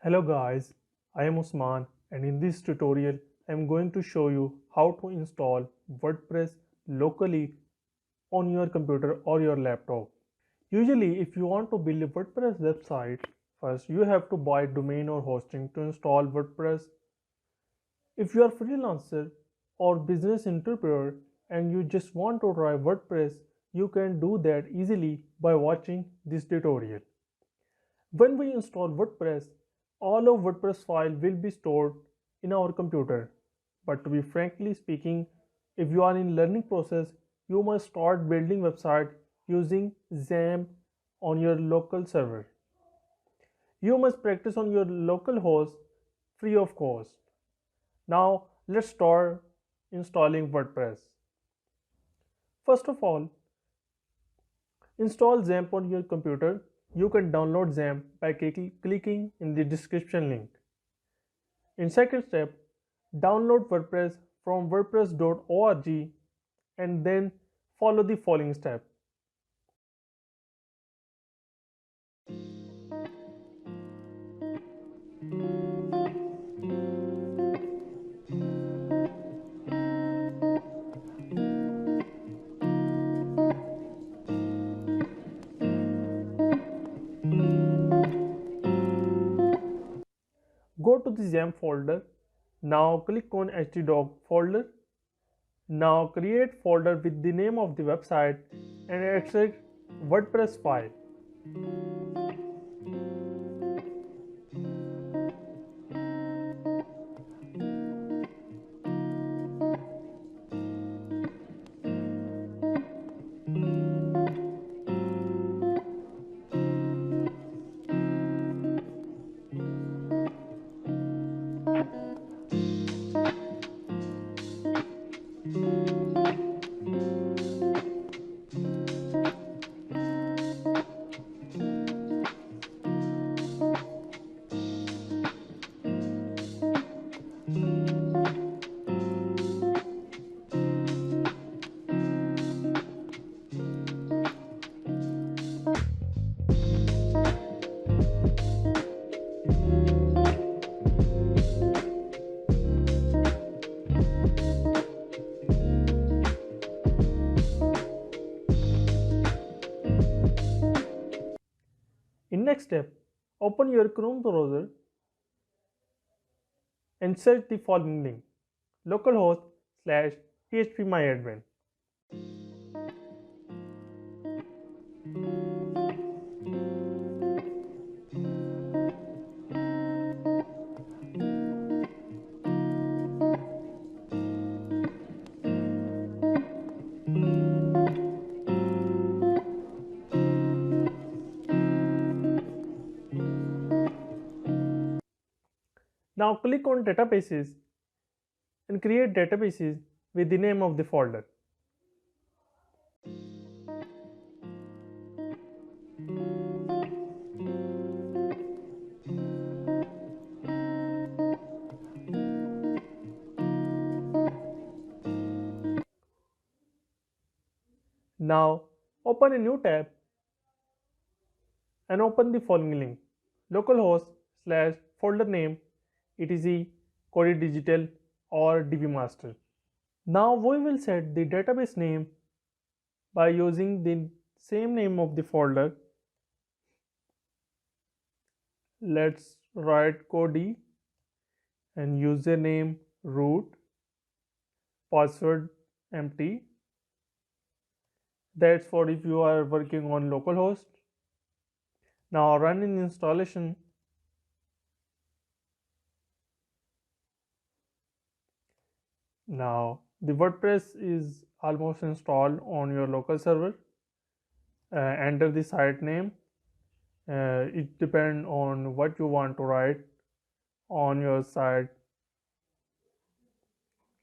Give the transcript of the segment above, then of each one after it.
Hello guys, I am Usman and in this tutorial I am going to show you how to install WordPress locally on your computer or your laptop. Usually if you want to build a WordPress website, first you have to buy domain or hosting to install WordPress. If you are freelancer or business entrepreneur and you just want to try WordPress, you can do that easily by watching this tutorial. When we install WordPress, all of WordPress file will be stored in our computer. But to be frankly speaking, if you are in learning process, you must start building website using XAMPP on your local server. You must practice on your local host free of cost. Now let's start installing WordPress. First of all, install XAMPP on your computer. You can download XAMPP by clicking in the description link. In second step, download WordPress from wordpress.org and then follow the following step. Go to the XAMPP folder. Now click on htdoc folder. Now create folder with the name of the website and extract WordPress file. In next step, open your Chrome browser and search the following link: localhost/phpMyAdmin. Now click on databases and create databases with the name of the folder. Now open a new tab and open the following link: localhost/folder name etc Kodi Digital or dbmaster. Now we will set the database name by using the same name of the folder. Let's write Kodi and username root, password empty. That's for if you are working on localhost. Now run in installation. Now the WordPress is almost installed on your local server. Enter the site name. It depends on what you want to write on your site.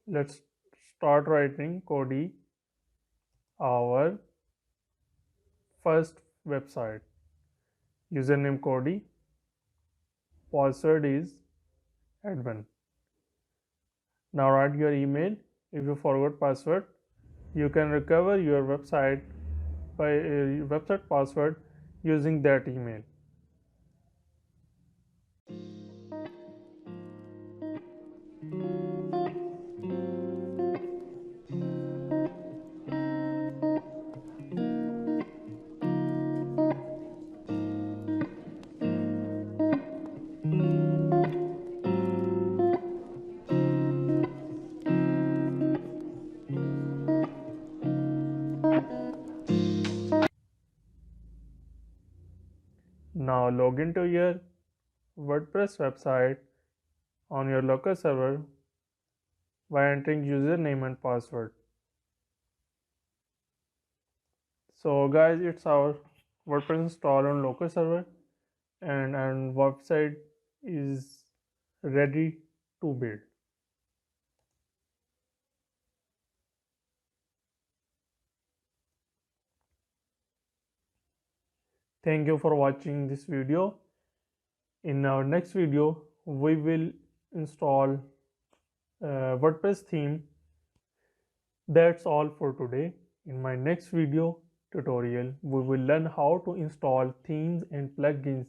Let's start writing Kodi, our first website. Username Kodi, password is admin. Now write your email. If you forgot password, you can recover your website by website password using that email. Now log into your WordPress website on your local server by entering username and password. So guys, it's our WordPress installed on local server and website is ready to build. Thank you for watching this video. In our next video, we will install WordPress theme. That's all for today. In my next video tutorial, we will learn how to install themes and plugins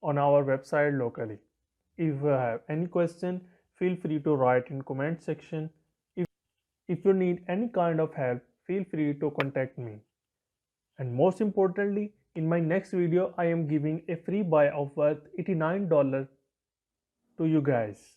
on our website locally. If you have any question, feel free to write in comment section. If you need any kind of help, feel free to contact me. And most importantly, in my next video, I am giving a free buy of worth $89 to you guys.